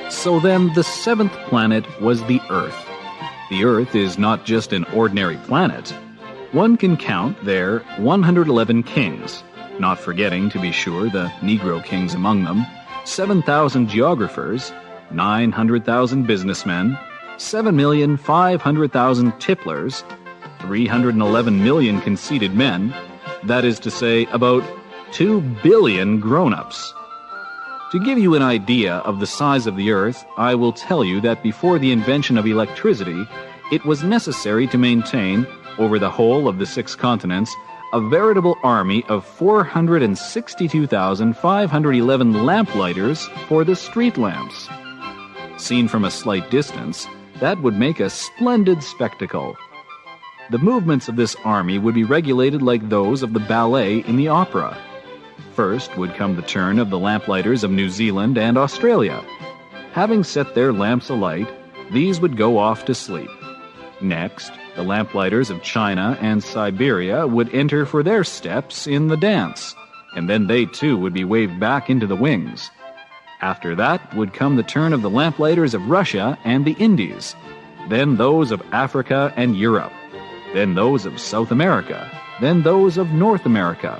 So then the seventh planet was the Earth. The Earth is not just an ordinary planet. One can count there 111 kings, not forgetting, to be sure, the Negro kings among them, 7,000 geographers, 900,000 businessmen, 7,500,000 tipplers, 311 million conceited men, that is to say, about 2 billion grown-ups. To give you an idea of the size of the Earth, I will tell you that before the invention of electricity, it was necessary to maintain, over the whole of the 6 continents, a veritable army of 462,511 lamplighters for the street lamps. Seen from a slight distance, that would make a splendid spectacle. The movements of this army would be regulated like those of the ballet in the opera. First would come the turn of the lamplighters of New Zealand and Australia. Having set their lamps alight, these would go off to sleep. Next, the lamplighters of China and Siberia would enter for their steps in the dance, and then they too would be waved back into the wings. After that would come the turn of the lamplighters of Russia and the Indies, then those of Africa and Europe, then those of South America, then those of North America.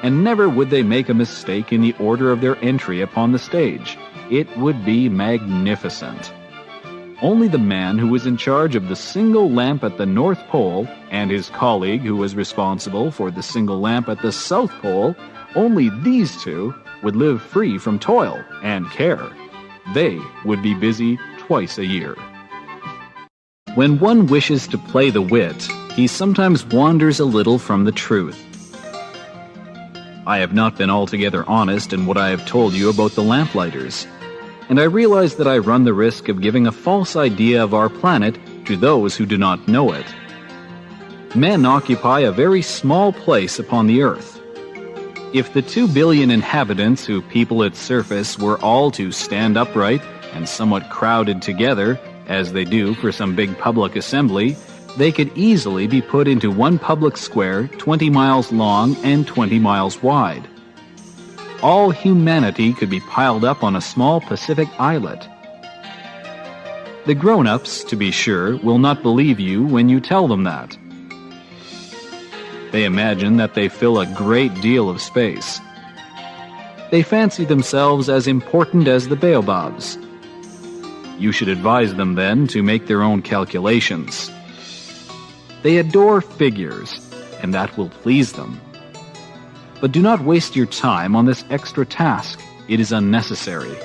And never would they make a mistake in the order of their entry upon the stage. It would be magnificent. Only the man who was in charge of the single lamp at the North Pole and his colleague who was responsible for the single lamp at the South Pole, only these two would live free from toil and care. They would be busy twice a year. When one wishes to play the wit, he sometimes wanders a little from the truth. I have not been altogether honest in what I have told you about the lamplighters, and I realize that I run the risk of giving a false idea of our planet to those who do not know it. Men occupy a very small place upon the Earth. If the 2 billion inhabitants who people its surface were all to stand upright and somewhat crowded together, as they do for some big public assembly, they could easily be put into one public square 20 miles long and 20 miles wide. All humanity could be piled up on a small Pacific islet. The grown-ups, to be sure, will not believe you when you tell them that. They imagine that they fill a great deal of space. They fancy themselves as important as the baobabs. You should advise them then to make their own calculations. They adore figures, and that will please them. But do not waste your time on this extra task. It is unnecessary.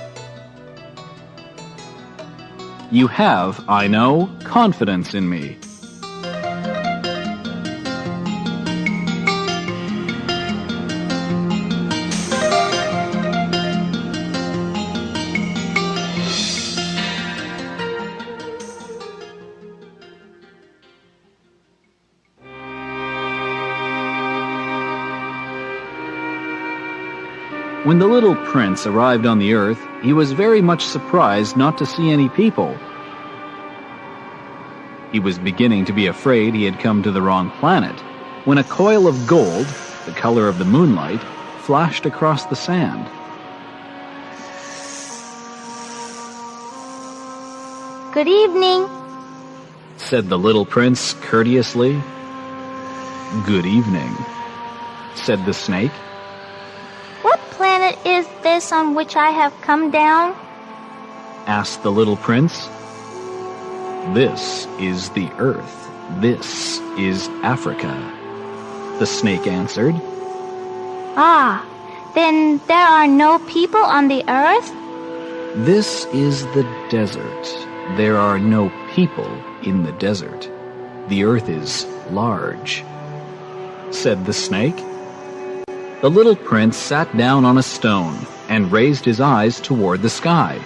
You have, I know, confidence in me. When the little prince arrived on the Earth, he was very much surprised not to see any people. He was beginning to be afraid he had come to the wrong planet, when a coil of gold, the color of the moonlight, flashed across the sand. Good evening, said the little prince courteously. Good evening, said the snake. What planet is this on which I have come down? Asked the little prince. This is the Earth. This is Africa, the snake answered. Ah, then there are no people on the Earth? This is the desert. There are no people in the desert. The Earth is large, said the snake. The little prince sat down on a stone and raised his eyes toward the sky.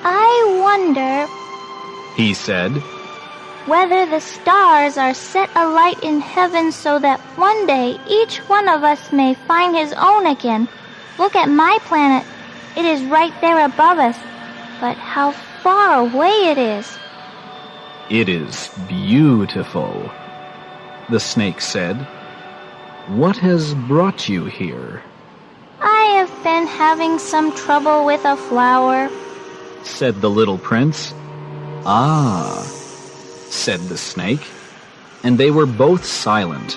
I wonder, he said, whether the stars are set alight in heaven so that one day each one of us may find his own again. Look at my planet. It is right there above us. But how far away it is. It is beautiful, the snake said. What has brought you here? I have been having some trouble with a flower. said the little prince. Ah, said the snake, and they were both silent.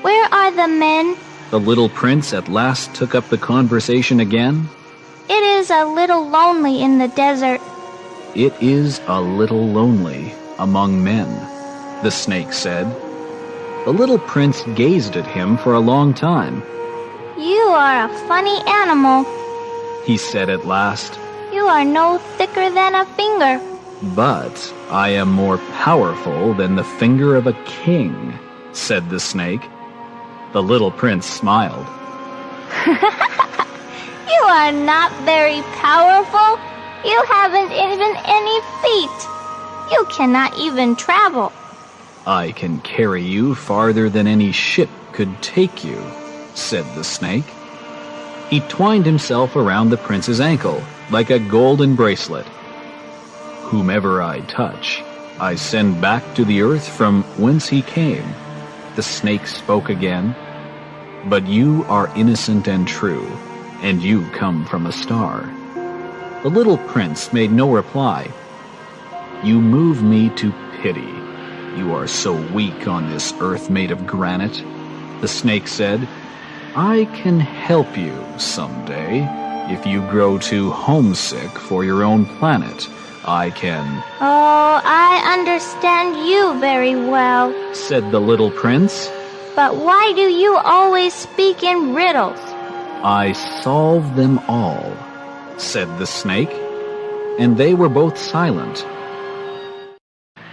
Where are the men? The little prince at last took up the conversation again. It is a little lonely in the desert. It is a little lonely among men, the snake said. The little prince gazed at him for a long time. You are a funny animal. He said at last. You are no thicker than a finger. But I am more powerful than the finger of a king, said the snake. The little prince smiled. You are not very powerful. You haven't even any feet. You cannot even travel. I can carry you farther than any ship could take you, said the snake. He twined himself around the prince's ankle like a golden bracelet. Whomever I touch, I send back to the earth from whence he came. The snake spoke again. But you are innocent and true, and you come from a star. The little prince made no reply. You move me to pity. You are so weak on this earth made of granite. The snake said, I can help you someday. If you grow too homesick for your own planet, I can... Oh, I understand you very well, said the little prince. But why do you always speak in riddles? I solve them all, said the snake, and they were both silent.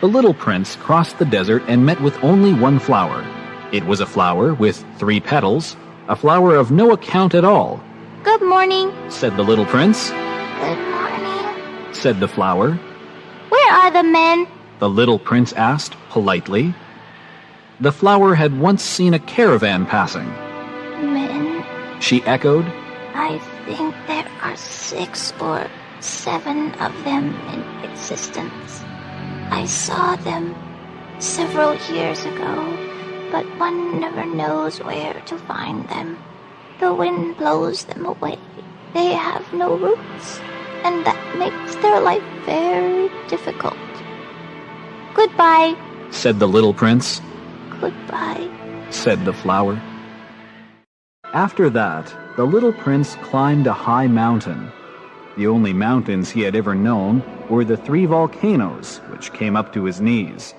The little prince crossed the desert and met with only one flower. It was a flower with 3 petals, a flower of no account at all. Good morning, said the little prince. Good morning, said the flower. Where are the men? The little prince asked politely. The flower had once seen a caravan passing. Men? She echoed. I think there are 6 or 7 of them in existence. I saw them several years ago, but one never knows where to find them. The wind blows them away. They have no roots, and that makes their life very difficult. Goodbye, said the little prince. Goodbye, said the flower. After that, the little prince climbed a high mountain. The only mountains he had ever known were the 3 volcanoes, which came up to his knees,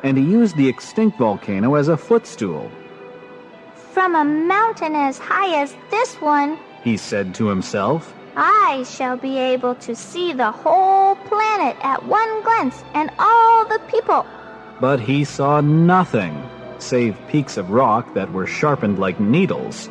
and he used the extinct volcano as a footstool. From a mountain as high as this one, he said to himself, I shall be able to see the whole planet at one glance and all the people. But he saw nothing, save peaks of rock that were sharpened like needles.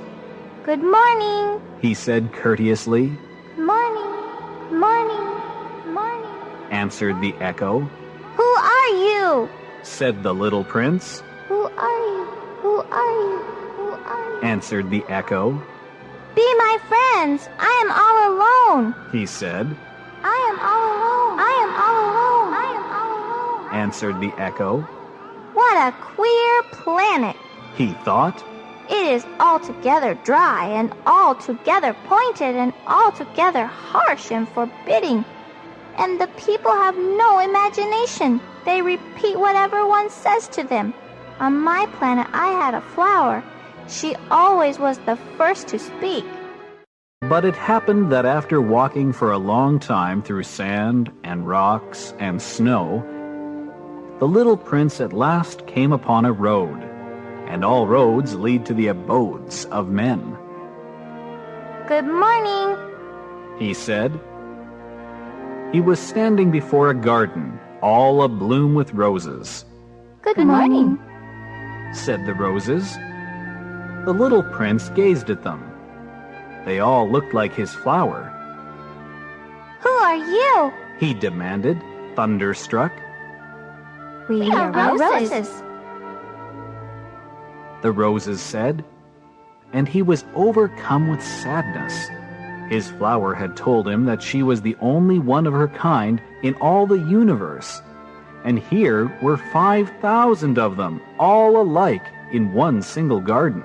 Good morning, he said courteously. Morning, morning, morning, answered the echo. Who are you? said the little prince. Who are you? Who are you? Who are you? answered the echo. Be my friends. I am all alone, he said. I am all alone. I am all alone. I am all alone, answered the echo. What a queer planet, he thought. It is altogether dry and altogether pointed and altogether harsh and forbidding. And the people have no imagination. They repeat whatever one says to them. On my planet, I had a flower. She always was the first to speak. But it happened that after walking for a long time through sand and rocks and snow, the little prince at last came upon a road, and all roads lead to the abodes of men. Good morning, he said. He was standing before a garden, all abloom with roses. Good morning, said the roses. The little prince gazed at them. They all looked like his flower. Who are you? he demanded, thunderstruck. We are roses, the roses said, and he was overcome with sadness. His flower had told him that she was the only one of her kind in all the universe, and here were 5,000 of them, all alike, in one single garden.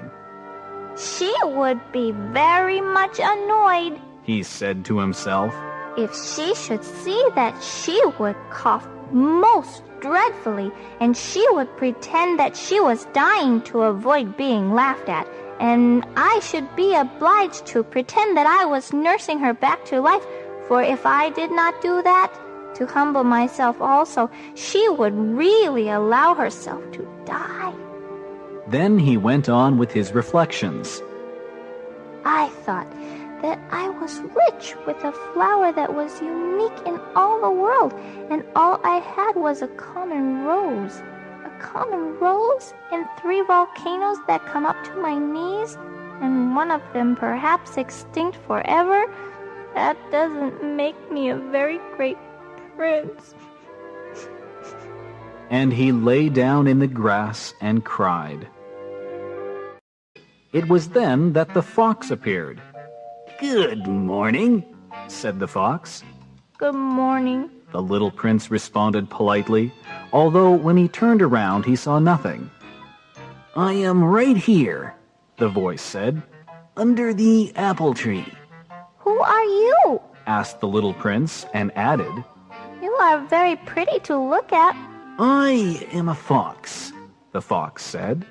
She would be very much annoyed, he said to himself. If she should see that, she would cough most dreadfully, and she would pretend that she was dying to avoid being laughed at, and I should be obliged to pretend that I was nursing her back to life, for if I did not do that, to humble myself also, she would really allow herself to die. Then he went on with his reflections. I thought that I was rich with a flower that was unique in all the world, and all I had was a common rose. A common rose and 3 volcanoes that come up to my knees, and one of them perhaps extinct forever. That doesn't make me a very great prince. And he lay down in the grass and cried. It was then that the fox appeared. "Good morning," said the fox. Good morning. The little prince responded politely, although when he turned around he saw nothing. "I am right here," the voice said, "under the apple tree." Who are you? Asked the little prince, and added, You are very pretty to look at. "I am a fox," the fox said.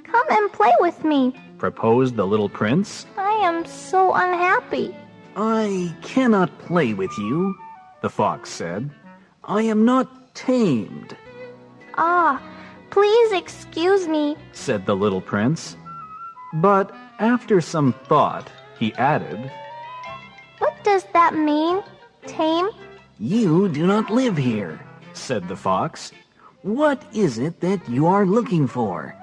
Come and play with me. Proposed the little prince. I am so unhappy. "I cannot play with you," the fox said. "I am not tamed," Ah, please excuse me. said the little prince. But after some thought, he added, What does that mean? Tame? "You do not live here," said the fox. "What is it that you are looking for?"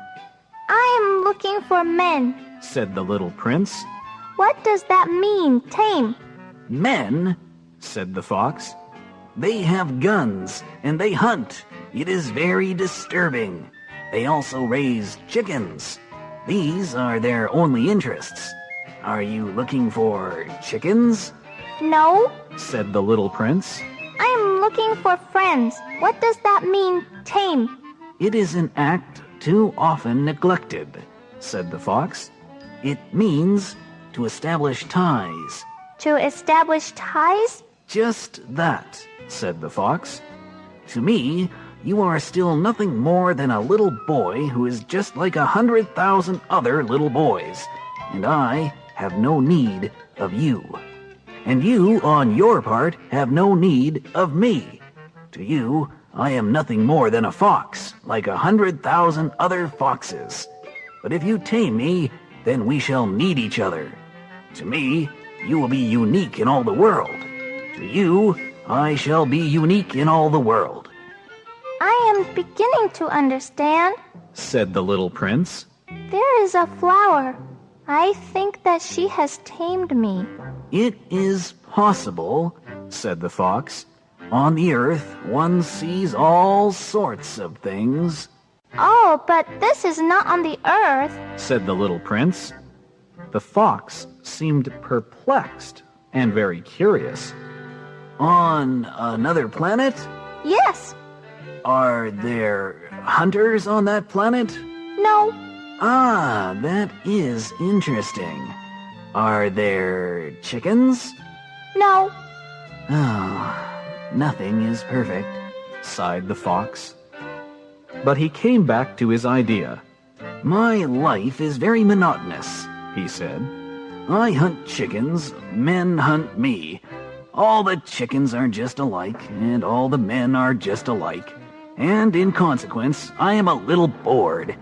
I am looking for men. said the little prince. What does that mean, tame? "Men," said the fox. "They have guns, and they hunt. It is very disturbing. They also raise chickens. These are their only interests. Are you looking for chickens?" No, said the little prince. I am looking for friends. What does that mean, tame? "It is an act too often neglected," said the fox. "It means to establish ties." To establish ties? "Just that," said the fox. "To me, you are still nothing more than a little boy who is just like 100,000 other little boys, and I have no need of you. And you, on your part, have no need of me. To you, I am nothing more than a fox, like 100,000 other foxes. But if you tame me, then we shall need each other. To me, you will be unique in all the world. To you, I shall be unique in all the world." I am beginning to understand. said the little prince. There is a flower. I think that she has tamed me. "It is possible," said the fox. "On the earth, one sees all sorts of things," Oh, but this is not on the earth. said the little prince. The fox seemed perplexed and very curious. "On another planet? Yes. Are there hunters on that planet?" No. "Ah, that is interesting. Are there chickens?" No. "Oh, nothing is perfect," sighed the fox. But he came back to his idea. "My life is very monotonous," he said. "I hunt chickens, men hunt me. All the chickens are just alike, and all the men are just alike. And in consequence, I am a little bored.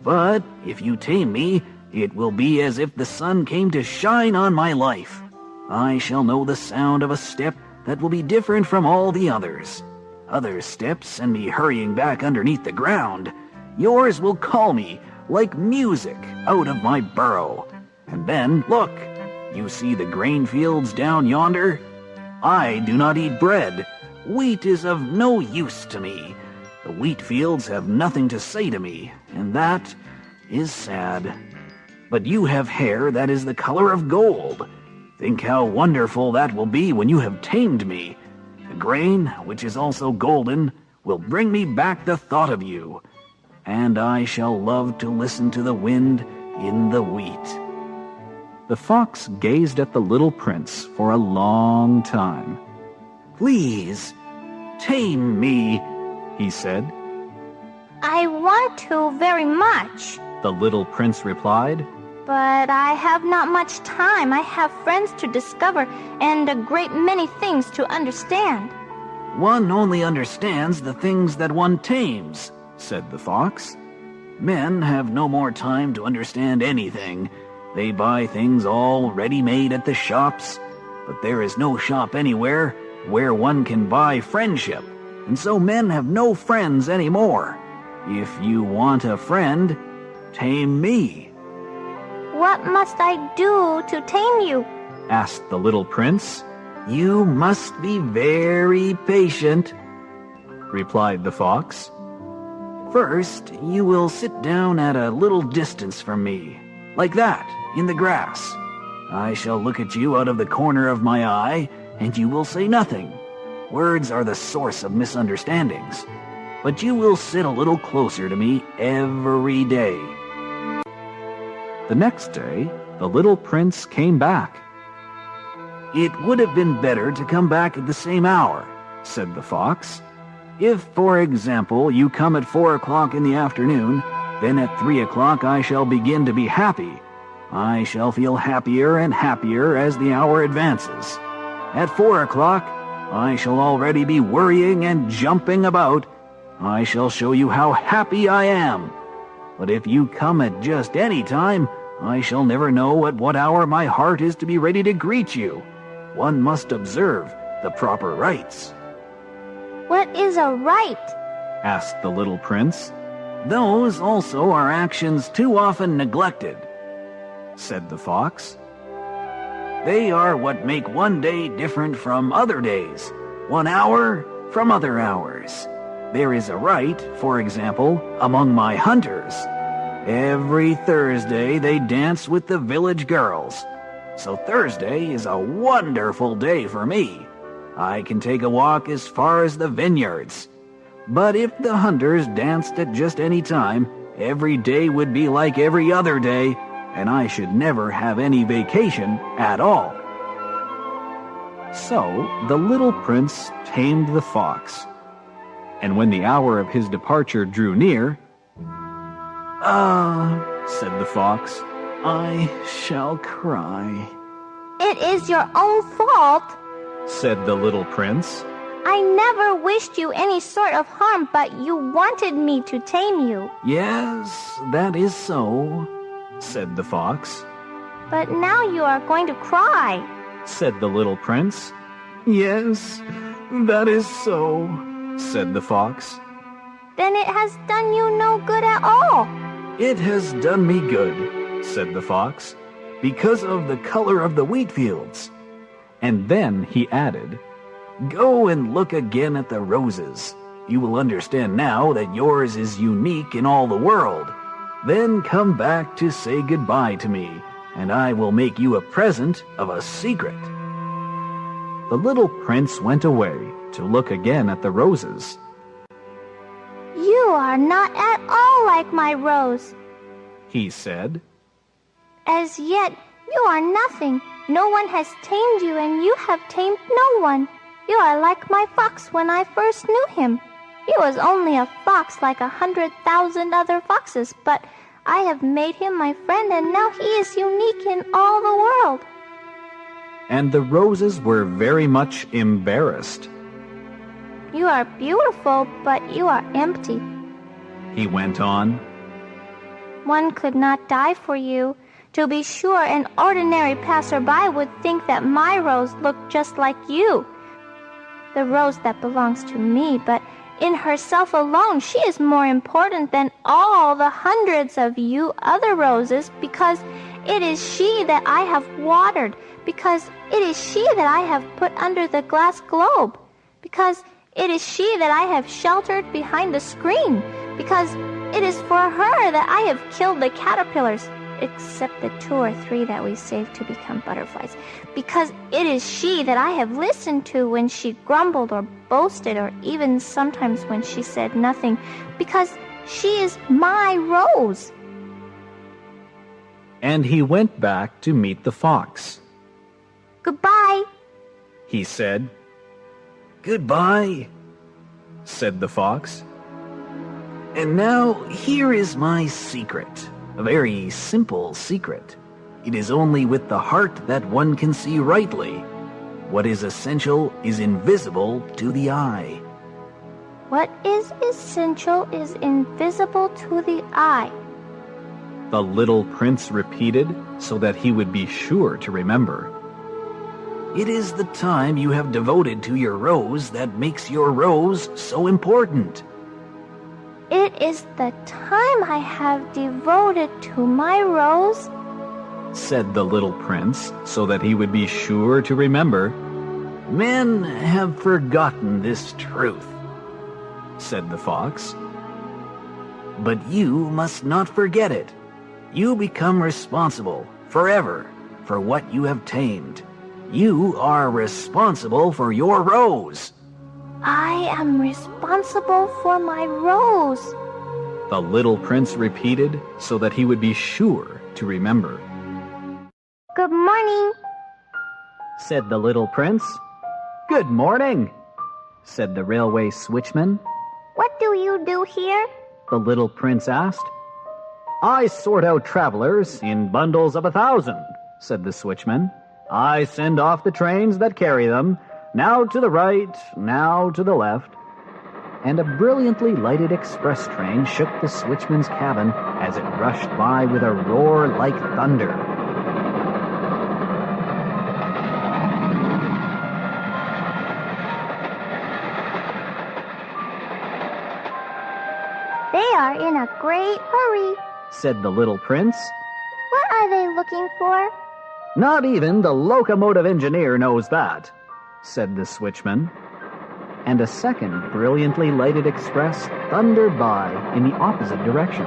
But if you tame me, it will be as if the sun came to shine on my life. I shall know the sound of a step that will be different from all the others. Other steps send me hurrying back underneath the ground. Yours will call me, like music, out of my burrow. And then, look, you see the grain fields down yonder? I do not eat bread. Wheat is of no use to me. The wheat fields have nothing to say to me, and that is sad. But you have hair that is the color of gold. Think how wonderful that will be when you have tamed me. The grain, which is also golden, will bring me back the thought of you, and I shall love to listen to the wind in the wheat." The fox gazed at the little prince for a long time. "Please, tame me," he said. I want to very much, The little prince replied. but I have not much time. I have friends to discover and a great many things to understand. One only understands the things that one tames, said the fox. Men have no more time to understand anything. They buy things all ready-made at the shops, but there is no shop anywhere where one can buy friendship, and so men have no friends anymore. If you want a friend, tame me. What must I do to tame you? Asked the little prince. You must be very patient, Replied the fox. First, you will sit down at a little distance from me, like that, in the grass. I shall look at you out of the corner of my eye, and you will say nothing. Words are the source of misunderstandings. But you will sit a little closer to me every day. The next day, the little prince came back. It would have been better to come back at the same hour, said the fox. If, for example, you come at 4 o'clock in the afternoon, then at 3 o'clock I shall begin to be happy. I shall feel happier and happier as the hour advances. At 4 o'clock, I shall already be worrying and jumping about. I shall show you how happy I am. But if you come at just any time, I shall never know at what hour my heart is to be ready to greet you. One must observe the proper rites. What is a right? Asked the little prince. Those also are actions too often neglected, Said the fox. They are what make one day different from other days, 1 hour from other hours. There is a rite, for example, among my hunters. Every Thursday they dance with the village girls. So Thursday is a wonderful day for me. I can take a walk as far as the vineyards. But if the hunters danced at just any time, every day would be like every other day, and I should never have any vacation at all. So the little prince tamed the fox. And when the hour of his departure drew near, said the fox, I shall cry. It is your own fault. said the little prince. I never wished you any sort of harm, but you wanted me to tame you. Yes, that is so, said the fox. But now you are going to cry. Said the little prince. Yes, that is so, said the fox. Then it has done you no good at all. It has done me good, said the fox. because of the color of the wheat fields. And then he added, Go and look again at the roses. You will understand now that yours is unique in all the world. Then come back to say goodbye to me, and I will make you a present of a secret. The little prince went away to look again at the roses. You are not at all like my rose. He said, As yet, you are nothing. No one has tamed you, and you have tamed no one. You are like my fox when I first knew him. He was only a fox like 100,000 other foxes, but I have made him my friend, and now he is unique in all the world. And the roses were very much embarrassed. You are beautiful, but you are empty. He went on, One could not die for you. To be sure, an ordinary passerby would think that my rose looked just like you, the rose that belongs to me, but in herself alone she is more important than all the hundreds of you other roses, because it is she that I have watered, because it is she that I have put under the glass globe, because it is she that I have sheltered behind the screen, because it is for her that I have killed the caterpillars, except the 2 or 3 that we saved to become butterflies, because it is she that I have listened to when she grumbled or boasted, or even sometimes when she said nothing, because she is my rose. and he went back to meet the fox. Goodbye, He said, Goodbye. said the fox. And now here is my secret. A very simple secret. It is only with the heart that one can see rightly. What is essential is invisible to the eye. what is essential is invisible to the eye. The little prince repeated so that he would be sure to remember. It is the time you have devoted to your rose that makes your rose so important. It is the time I have devoted to my rose. Said the little prince so that he would be sure to remember. Men have forgotten this truth, Said the fox. but you must not forget it. You become responsible forever for what you have tamed. You are responsible for your rose. I am responsible for my rose. The little prince repeated so that he would be sure to remember. Good morning. Said the little prince. Good morning, said the railway switchman. What do you do here? The little prince asked. I sort out travelers in bundles of 1,000, said the switchman. I send off the trains that carry them, now to the right, now to the left. And a brilliantly lighted express train shook the switchman's cabin as it rushed by with a roar like thunder. They are in a great hurry. Said the little prince. What are they looking for? Not even the locomotive engineer knows that, said the switchman. And a second brilliantly lighted express thundered by in the opposite direction.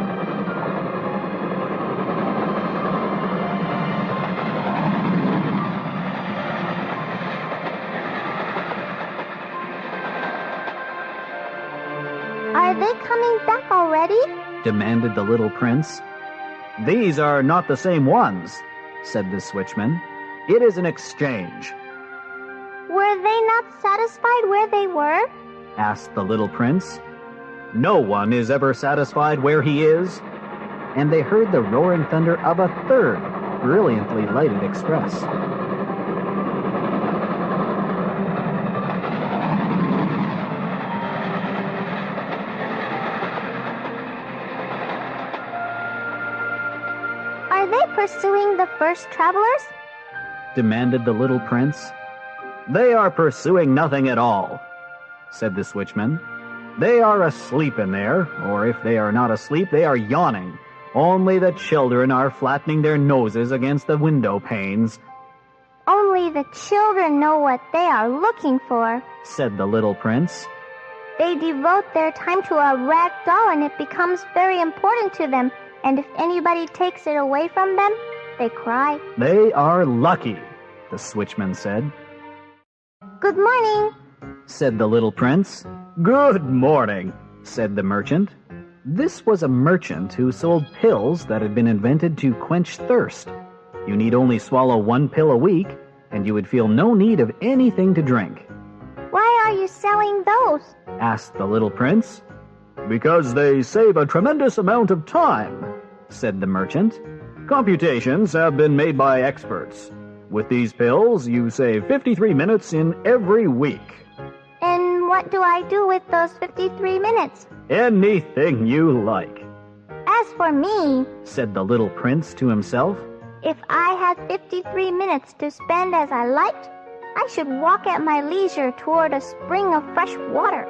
Are they coming back already? Demanded the little prince. These are not the same ones, said the switchman. It is an exchange. Were they not satisfied where they were? Asked the little prince. No one is ever satisfied where he is. And they heard the roaring thunder of a third brilliantly lighted express. Are they pursuing the first travelers? Demanded the little prince. They are pursuing nothing at all, said the switchman. They are asleep in there, or if they are not asleep, they are yawning. Only the children are flattening their noses against the window panes, Only the children know what they are looking for. said the little prince. They devote their time to a rag doll and it becomes very important to them. And if anybody takes it away from them, they cry. They are lucky, the switchman said. Good morning. Said the little prince. Good morning, said the merchant. This was a merchant who sold pills that had been invented to quench thirst. You need only swallow 1 pill a week, and you would feel no need of anything to drink. Why are you selling those? Asked the little prince. Because they save a tremendous amount of time, said the merchant. Computations have been made by experts. With these pills, you save 53 minutes in every week. And what do I do with those 53 minutes? Anything you like, As for me, said the little prince to himself. if I had 53 minutes to spend as I liked, I should walk at my leisure toward a spring of fresh water.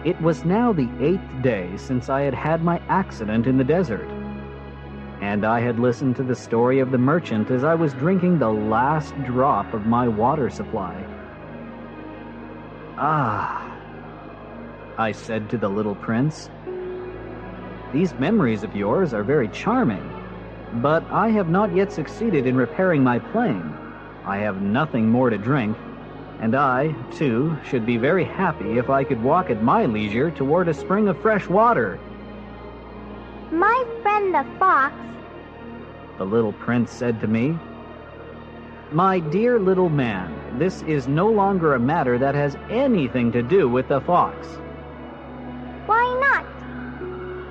It was now the 8th day since I had had my accident in the desert, and I had listened to the story of the merchant as I was drinking the last drop of my water supply. Ah, I said to the little prince, these memories of yours are very charming, but I have not yet succeeded in repairing my plane. I have nothing more to drink, and I, too, should be very happy if I could walk at my leisure toward a spring of fresh water. My friend the fox, The little prince said to me, "My dear little man, this is no longer a matter that has anything to do with the fox." Why not?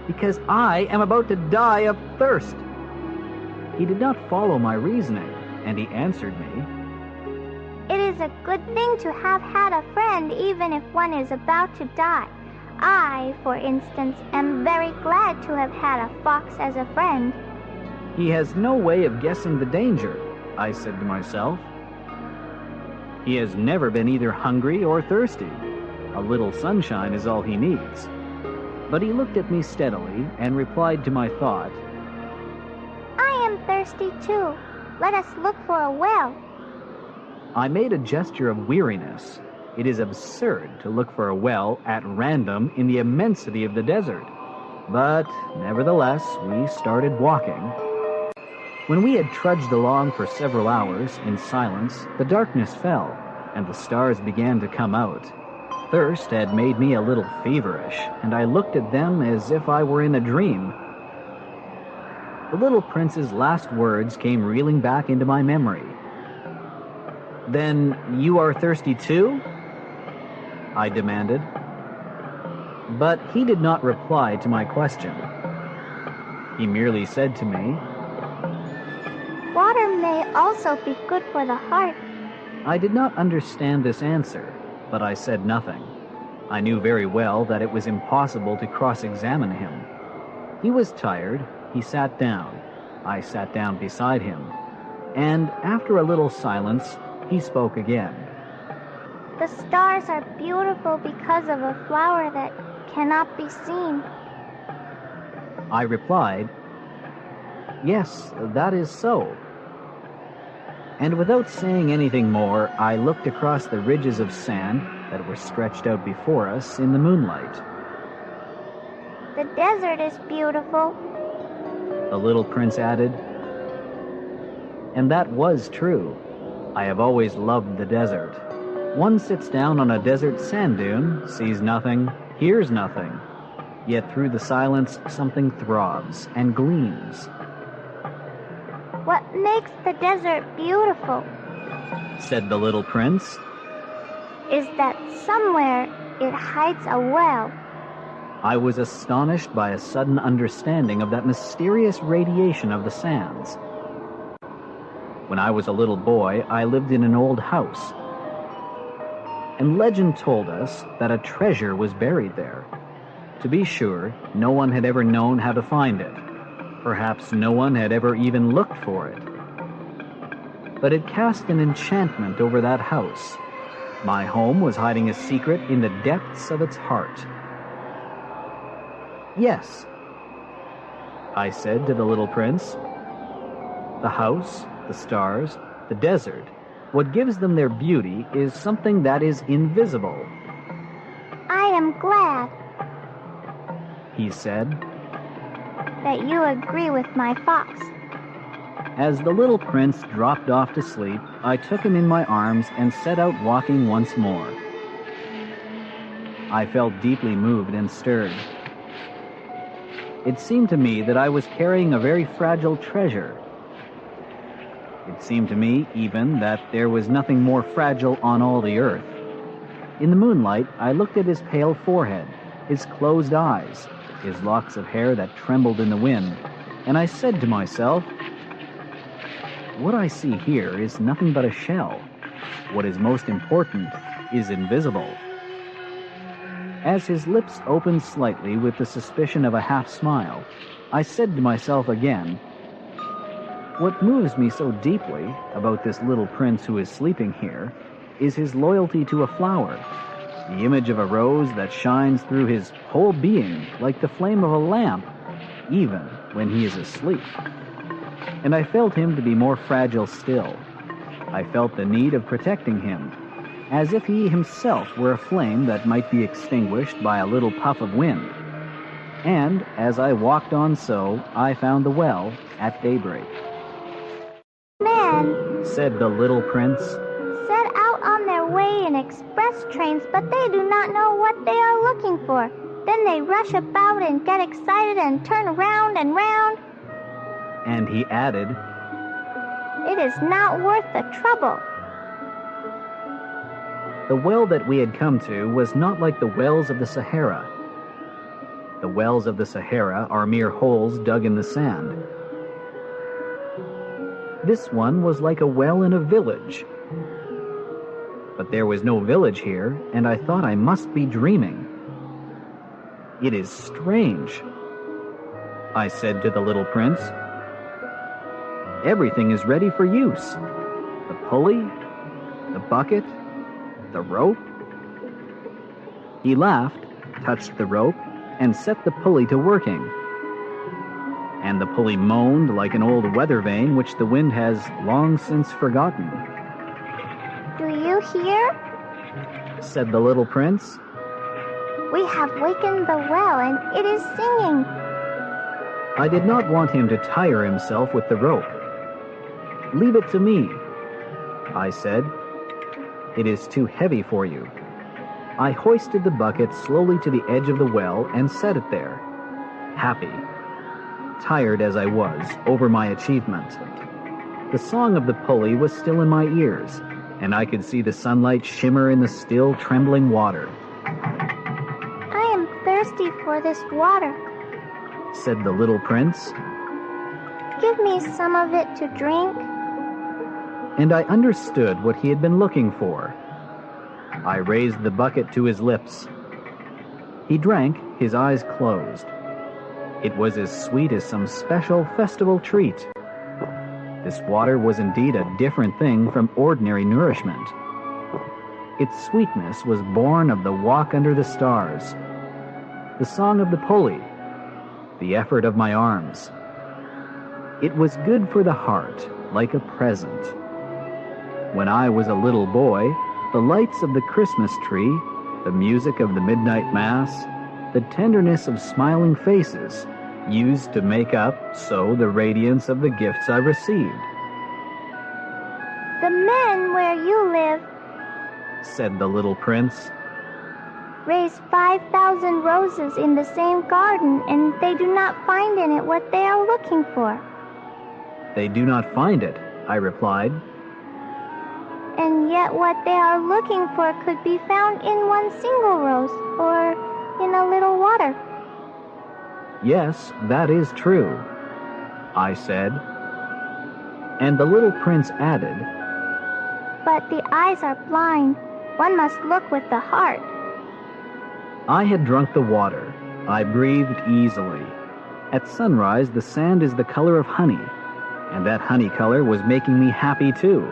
"Because I am about to die of thirst." He did not follow my reasoning, and he answered me, It is a good thing to have had a friend even if one is about to die. I, for instance, am very glad to have had a fox as a friend. "He has no way of guessing the danger," I said to myself. "He has never been either hungry or thirsty. A little sunshine is all he needs." But he looked at me steadily and replied to my thought, I am thirsty too. Let us look for a well. I made a gesture of weariness. It is absurd to look for a well at random in the immensity of the desert. But nevertheless, we started walking. When we had trudged along for several hours in silence, the darkness fell, and the stars began to come out. Thirst had made me a little feverish, and I looked at them as if I were in a dream. The little prince's last words came reeling back into my memory. "Then you are thirsty too?" I demanded. But he did not reply to my question. He merely said to me, Water may also be good for the heart. I did not understand this answer, but I said nothing. I knew very well that it was impossible to cross-examine him. He was tired. He sat down. I sat down beside him. And after a little silence, he spoke again. The stars are beautiful because of a flower that cannot be seen. I replied, "Yes, that is so." And without saying anything more, I looked across the ridges of sand that were stretched out before us in the moonlight. The desert is beautiful. The little prince added. And that was true. I have always loved the desert. One sits down on a desert sand dune, sees nothing, hears nothing. Yet through the silence, something throbs and gleams. What makes the desert beautiful Said the little prince. is that somewhere it hides a well. I was astonished by a sudden understanding of that mysterious radiation of the sands. When I was a little boy, I lived in an old house. And legend told us that a treasure was buried there. To be sure, no one had ever known how to find it. Perhaps no one had ever even looked for it. But it cast an enchantment over that house. My home was hiding a secret in the depths of its heart. "Yes," I said to the little prince. "The house, the stars, the desert, what gives them their beauty is something that is invisible," I am glad he said. that you agree with my fox. As the little prince dropped off to sleep, I took him in my arms and set out walking once more. I felt deeply moved and stirred. It seemed to me that I was carrying a very fragile treasure. It seemed to me, even, that there was nothing more fragile on all the earth. In the moonlight, I looked at his pale forehead, his closed eyes, his locks of hair that trembled in the wind, and I said to myself, "What I see here is nothing but a shell. What is most important is invisible." As his lips opened slightly with the suspicion of a half-smile, I said to myself again, "What moves me so deeply about this little prince who is sleeping here is his loyalty to a flower, the image of a rose that shines through his whole being like the flame of a lamp, even when he is asleep." And I felt him to be more fragile still. I felt the need of protecting him, as if he himself were a flame that might be extinguished by a little puff of wind. And as I walked on so, I found the well at daybreak. Men Said the little prince, set out on their way in express trains, but they do not know what they are looking for. Then they rush about and get excited and turn round and round. And he added, "It is not worth the trouble." The well that we had come to was not like the wells of the Sahara. The wells of the Sahara are mere holes dug in the sand. This one was like a well in a village. But there was no village here, and I thought I must be dreaming. "It is strange," I said to the little prince. "Everything is ready for use. The pulley, the bucket, the rope." He laughed, touched the rope, and set the pulley to working. And the pulley moaned like an old weather vane which the wind has long since forgotten. "Do you hear?" said the little prince. "We have wakened the well, and it is singing." I did not want him to tire himself with the rope. "Leave it to me," I said. "It is too heavy for you." I hoisted the bucket slowly to the edge of the well and set it there, happy, tired as I was over my achievement. The song of the pulley was still in my ears, and I could see the sunlight shimmer in the still trembling water. "I am thirsty for this water," said the little prince. "Give me some of it to drink." And I understood what he had been looking for. I raised the bucket to his lips. He drank, his eyes closed. It was as sweet as some special festival treat. This water was indeed a different thing from ordinary nourishment. Its sweetness was born of the walk under the stars, the song of the pulley, the effort of my arms. It was good for the heart, like a present. When I was a little boy, the lights of the Christmas tree, the music of the midnight mass, the tenderness of smiling faces used to make up so the radiance of the gifts I received. "The men where you live," said the little prince, "raise 5,000 roses in the same garden, and they do not find in it what they are looking for." "They do not find it," I replied. "And yet what they are looking for could be found in one single rose, or in a little water." "Yes, that is true," I said. And the little prince added, "But the eyes are blind. One must look with the heart." I had drunk the water. I breathed easily. At sunrise, the sand is the color of honey, and that honey color was making me happy too.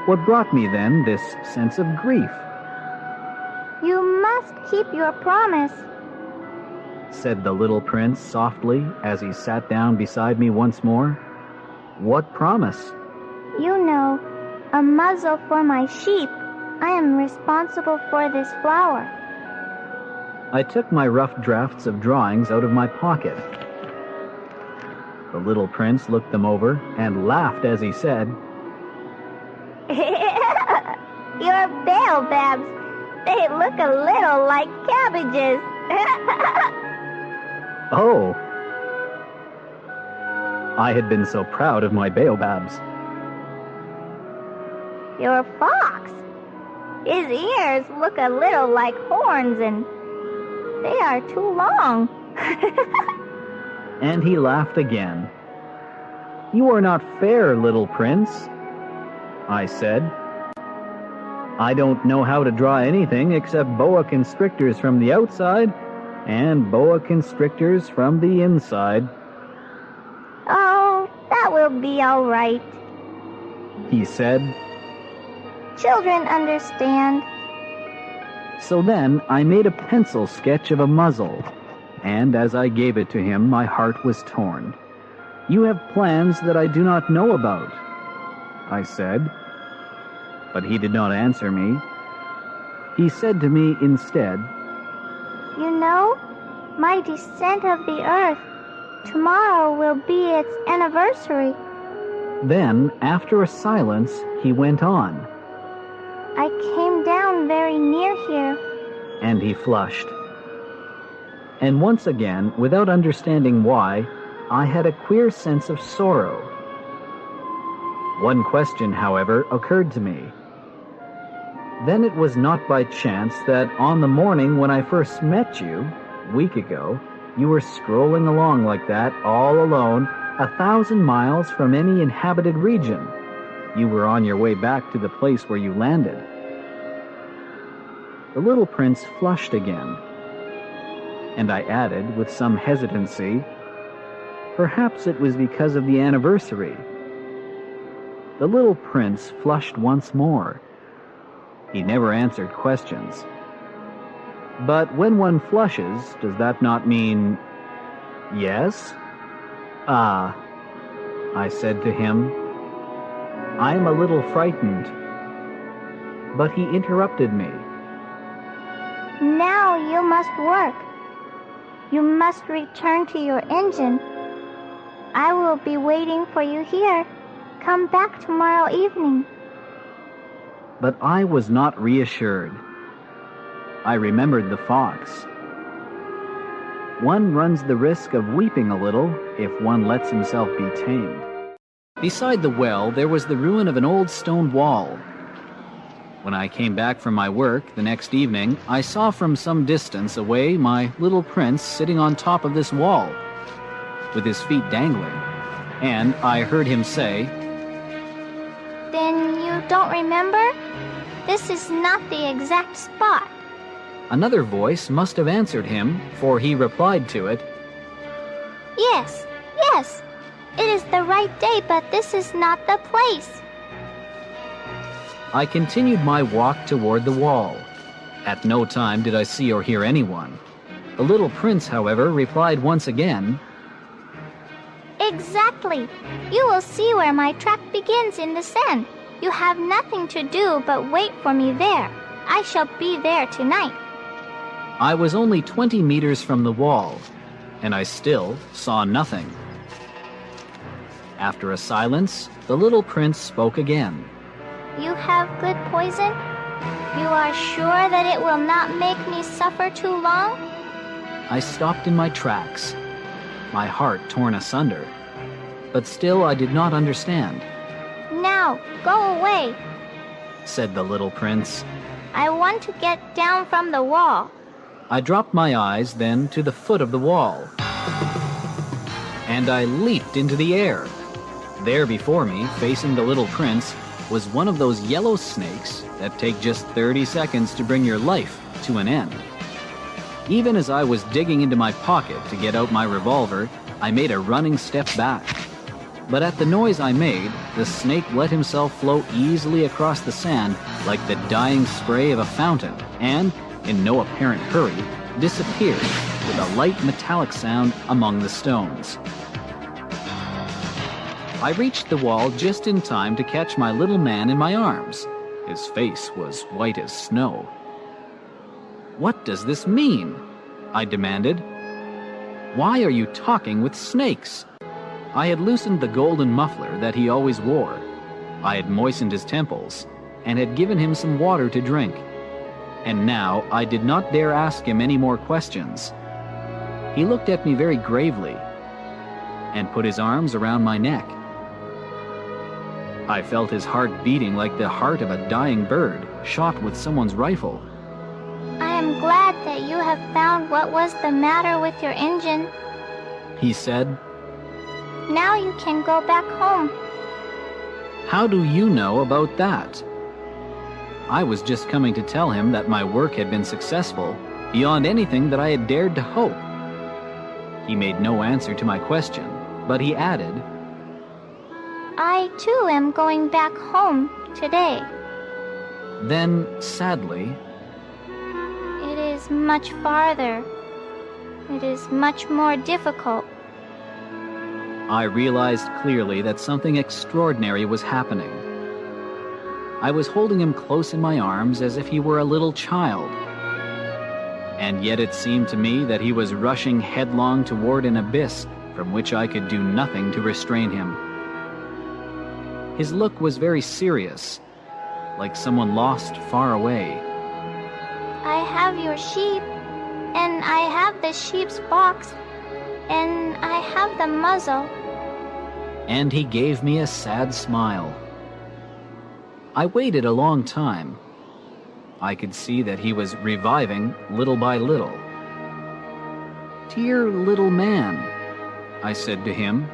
What brought me then this sense of grief? "You must keep your promise," said the little prince softly as he sat down beside me once more. "What promise?" "You know, a muzzle for my sheep. I am responsible for this flower." I took my rough drafts of drawings out of my pocket. The little prince looked them over and laughed as he said, "Your baobabs, they look a little like cabbages." "Oh!" I had been so proud of my baobabs. "Your fox, his ears look a little like horns, and they are too long." And he laughed again. "You are not fair, little prince," I said. "I don't know how to draw anything except boa constrictors from the outside and boa constrictors from the inside." "Oh, that will be all right. He said. Children understand." So then I made a pencil sketch of a muzzle, and as I gave it to him, my heart was torn. "You have plans that I do not know about," I said. But he did not answer me. He said to me instead, "You know, my descent of the earth, tomorrow will be its anniversary." Then, after a silence, he went on. "I came down very near here." And he flushed. And once again, without understanding why, I had a queer sense of sorrow. One question, however, occurred to me. Then it was not by chance that on the morning when I first met you, a week ago, you were strolling along like that, all alone, 1,000 miles from any inhabited region. You were on your way back to the place where you landed. The little prince flushed again, and I added with some hesitancy, perhaps it was because of the anniversary. The little prince flushed once more. He never answered questions. But when one flushes, does that not mean yes? I said to him. I am a little frightened. But he interrupted me. Now you must work. You must return to your engine. I will be waiting for you here. Come back tomorrow evening. But I was not reassured. I remembered the fox. One runs the risk of weeping a little if one lets himself be tamed. Beside the well, there was the ruin of an old stone wall. When I came back from my work the next evening, I saw from some distance away my little prince sitting on top of this wall, with his feet dangling, and I heard him say, Then you don't remember? This is not the exact spot. Another voice must have answered him, for he replied to it, Yes, yes, it is the right day, but this is not the place. I continued my walk toward the wall. At no time did I see or hear anyone. The little prince, however, replied once again, Exactly. You will see where my track begins in the sand. You have nothing to do but wait for me there. I shall be there tonight. I was only 20 meters from the wall, and I still saw nothing. After a silence, the little prince spoke again. You have good poison? You are sure that it will not make me suffer too long? I stopped in my tracks, my heart torn asunder. But still I did not understand. Now, go away. Said the little prince. I want to get down from the wall. I dropped my eyes then to the foot of the wall, and I leaped into the air. There before me, facing the little prince, was one of those yellow snakes that take just 30 seconds to bring your life to an end. Even as I was digging into my pocket to get out my revolver, I made a running step back. But at the noise I made, the snake let himself flow easily across the sand like the dying spray of a fountain, and, in no apparent hurry, disappeared with a light metallic sound among the stones. I reached the wall just in time to catch my little man in my arms. His face was white as snow. What does this mean? I demanded. Why are you talking with snakes? I had loosened the golden muffler that he always wore. I had moistened his temples and had given him some water to drink. And now I did not dare ask him any more questions. He looked at me very gravely and put his arms around my neck. I felt his heart beating like the heart of a dying bird shot with someone's rifle. I am glad that you have found what was the matter with your engine. He said. Now you can go back home. How do you know about that? I was just coming to tell him that my work had been successful beyond anything that I had dared to hope. He made no answer to my question, but he added, I too am going back home today. Then, sadly, It is much farther. It is much more difficult. I realized clearly that something extraordinary was happening. I was holding him close in my arms as if he were a little child. And yet it seemed to me that he was rushing headlong toward an abyss from which I could do nothing to restrain him. His look was very serious, like someone lost far away. I have your sheep, and I have the sheep's box. and I have the muzzle. And he gave me a sad smile. I waited a long time. I could see that he was reviving little by little. "Dear little man," I said to him,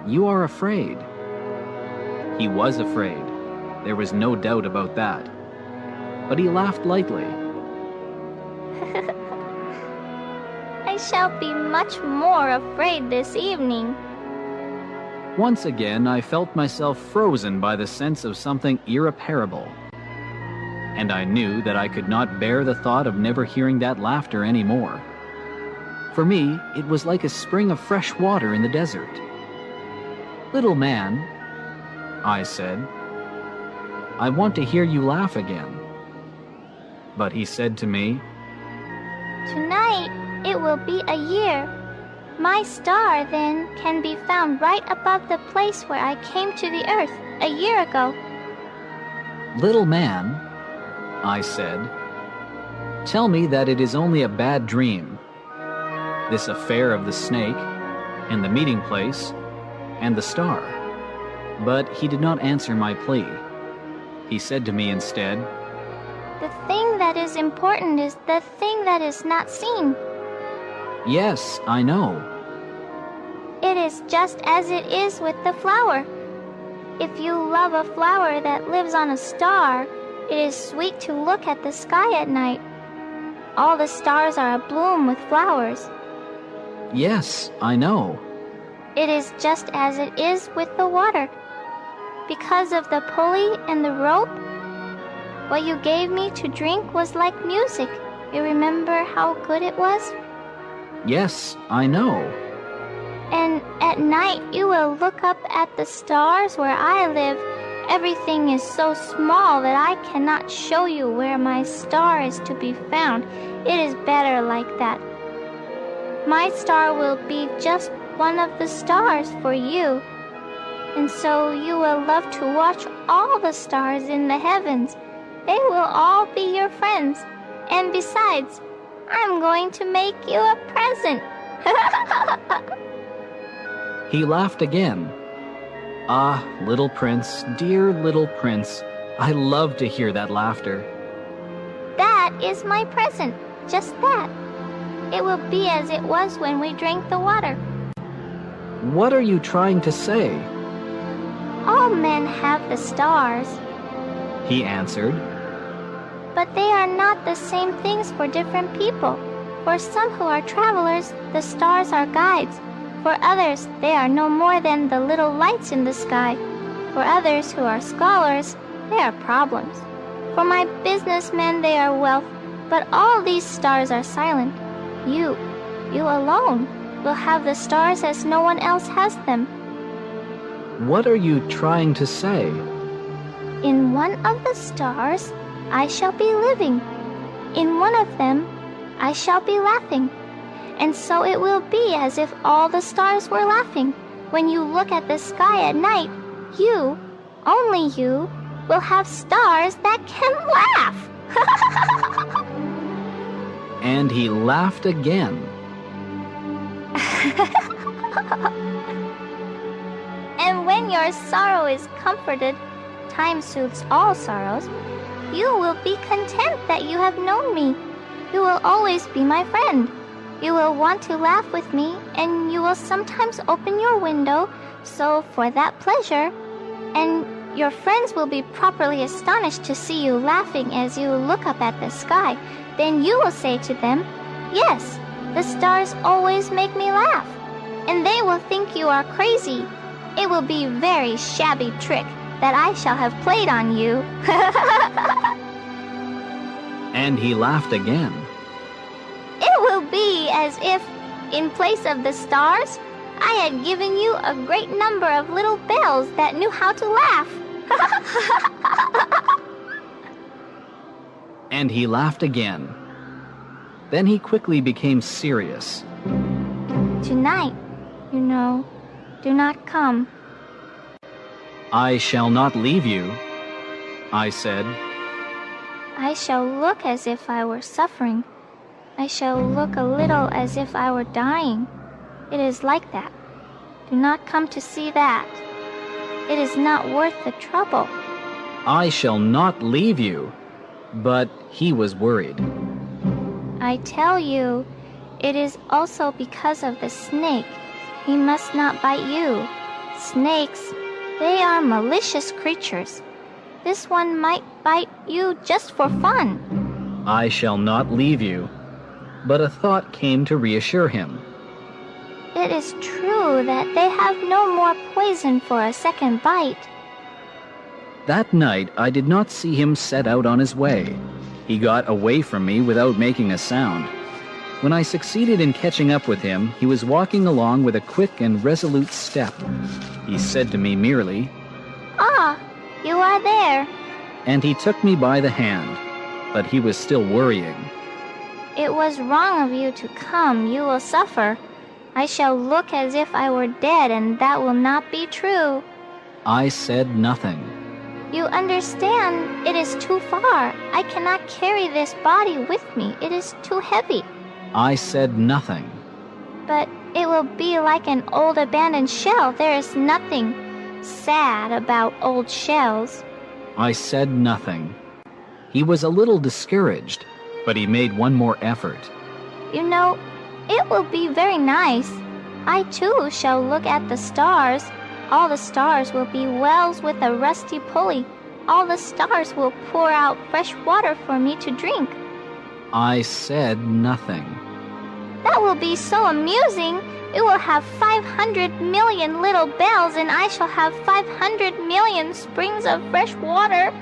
"you are afraid." He was afraid. There was no doubt about that. But he laughed lightly. I shall be much more afraid this evening. Once again, I felt myself frozen by the sense of something irreparable. And I knew that I could not bear the thought of never hearing that laughter anymore. For me, it was like a spring of fresh water in the desert. "Little man," I said, "I want to hear you laugh again." But he said to me, Tonight it will be a year. My star, then, can be found right above the place where I came to the earth a year ago. "Little man," I said, "tell me that it is only a bad dream. This affair of the snake, and the meeting place, and the star." But he did not answer my plea. He said to me instead, The thing that is important is the thing that is not seen. "Yes, I know." It is just as it is with the flower. If you love a flower that lives on a star, it is sweet to look at the sky at night. All the stars are abloom with flowers. "Yes, I know." It is just as it is with the water. Because of the pulley and the rope, what you gave me to drink was like music. You remember how good it was? "Yes, I know." And at night you will look up at the stars where I live. Everything is so small that I cannot show you where my star is to be found. It is better like that. My star will be just one of the stars for you. And so you will love to watch all the stars in the heavens. They will all be your friends. And besides, I'm going to make you a present. He laughed again. "Ah, little prince, dear little prince, I love to hear that laughter." That is my present, just that. It will be as it was when we drank the water. "What are you trying to say?" All men have the stars, he answered. but they are not the same things for different people. For some who are travelers, the stars are guides. For others, they are no more than the little lights in the sky. For others who are scholars, they are problems. For my businessmen, they are wealth. But all these stars are silent. You alone, will have the stars as no one else has them. "What are you trying to say?" In one of the stars, I shall be living. In one of them, I shall be laughing. And so it will be as if all the stars were laughing. When you look at the sky at night, you, only you, will have stars that can laugh. And he laughed again. And when your sorrow is comforted, time soothes all sorrows, you will be content that you have known me. You will always be my friend. You will want to laugh with me, and you will sometimes open your window, so for that pleasure, and your friends will be properly astonished to see you laughing as you look up at the sky. Then you will say to them, "Yes, the stars always make me laugh." And they will think you are crazy. It will be a very shabby trick that I shall have played on you. And he laughed again. It will be as if, in place of the stars, I had given you a great number of little bells that knew how to laugh. And he laughed again. Then he quickly became serious. Tonight, you know, do not come. "I shall not leave you," I said. I shall look as if I were suffering. I shall look a little as if I were dying. It is like that. Do not come to see that. It is not worth the trouble. I shall not leave you. But he was worried. I tell you, it is also because of the snake. He must not bite you. Snakes, they are malicious creatures. This one might bite you just for fun. I shall not leave you. But a thought came to reassure him. It is true that they have no more poison for a second bite. That night, I did not see him set out on his way. He got away from me without making a sound. When I succeeded in catching up with him, he was walking along with a quick and resolute step. He said to me merely, "Ah, you are there." And he took me by the hand, but he was still worrying. "It was wrong of you to come. You will suffer. I shall look as if I were dead, and that will not be true." I said nothing. "You understand, it is too far. I cannot carry this body with me. It is too heavy." I said nothing. "But it will be like an old abandoned shell. There is nothing sad about old shells." I said nothing. He was a little discouraged, but he made one more effort. "You know, it will be very nice. I too shall look at the stars. All the stars will be wells with a rusty pulley. All the stars will pour out fresh water for me to drink." I said nothing. "That will be so amusing. It will have 500 million little bells, and I shall have 500 million springs of fresh water."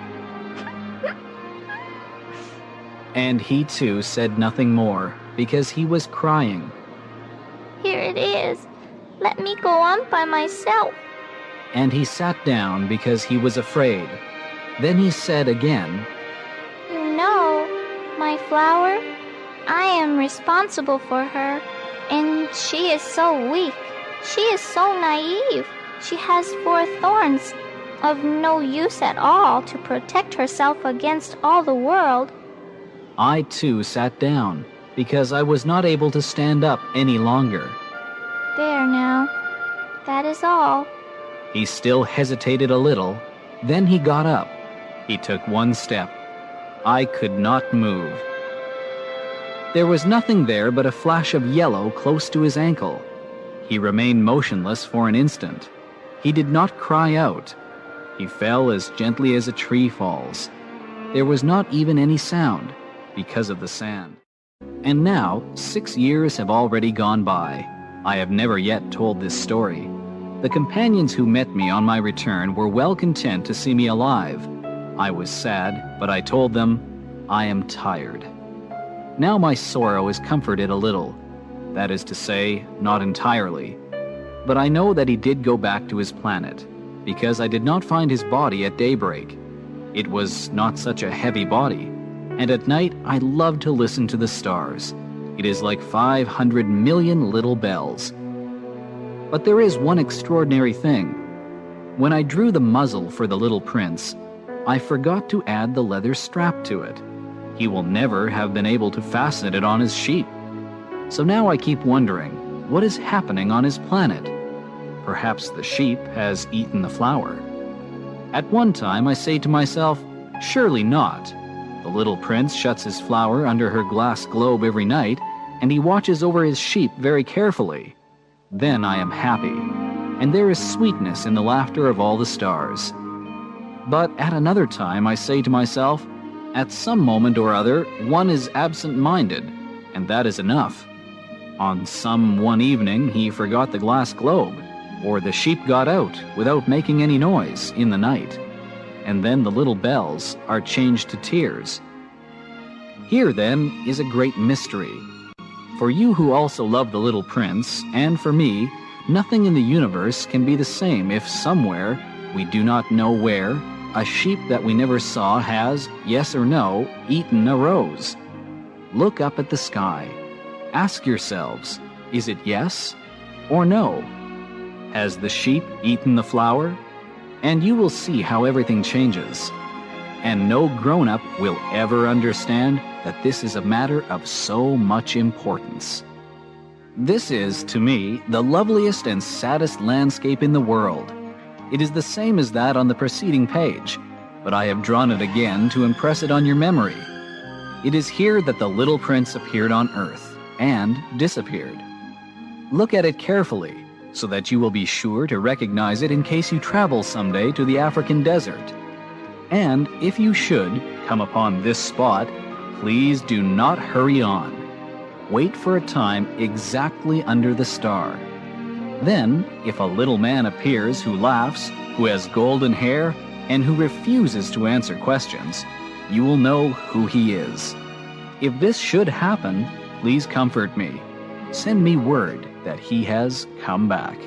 And he too said nothing more, because he was crying. "Here it is. Let me go on by myself." And he sat down because he was afraid. Then he said again, "You know, my flower, I am responsible for her, and she is so weak. She is so naive. She has 4 thorns, of no use at all to protect herself against all the world." I too sat down, because I was not able to stand up any longer. "There now. That is all." He still hesitated a little. Then he got up. He took one step. I could not move. There was nothing there but a flash of yellow close to his ankle. He remained motionless for an instant. He did not cry out. He fell as gently as a tree falls. There was not even any sound, because of the sand. And now, 6 years have already gone by. I have never yet told this story. The companions who met me on my return were well content to see me alive. I was sad, but I told them, I am tired. Now my sorrow is comforted a little. That is to say, not entirely. But I know that he did go back to his planet, because I did not find his body at daybreak. It was not such a heavy body, and at night I love to listen to the stars. It is like 500 million little bells. But there is one extraordinary thing. When I drew the muzzle for the little prince, I forgot to add the leather strap to it. He will never have been able to fasten it on his sheep. So now I keep wondering, what is happening on his planet? Perhaps the sheep has eaten the flour. At one time I say to myself, surely not. The little prince shuts his flour under her glass globe every night, and he watches over his sheep very carefully. Then I am happy, and there is sweetness in the laughter of all the stars. But at another time I say to myself, at some moment or other, one is absent-minded, and that is enough. On some one evening he forgot the glass globe, or the sheep got out without making any noise in the night, and then the little bells are changed to tears. Here, then, is a great mystery. For you who also love the little prince, and for me, nothing in the universe can be the same if somewhere, we do not know where, a sheep that we never saw has, yes or no, eaten a rose. Look up at the sky. Ask yourselves, is it yes or no? Has the sheep eaten the flour? And you will see how everything changes. And no grown-up will ever understand that this is a matter of so much importance. This is, to me, the loveliest and saddest landscape in the world. It is the same as that on the preceding page, but I have drawn it again to impress it on your memory. It is here that the little prince appeared on earth and disappeared. Look at it carefully, so that you will be sure to recognize it in case you travel someday to the African desert. And if you should come upon this spot, please do not hurry on. Wait for a time exactly under the star. Then, if a little man appears who laughs, who has golden hair, and who refuses to answer questions, you will know who he is. If this should happen, please comfort me. Send me word that he has come back.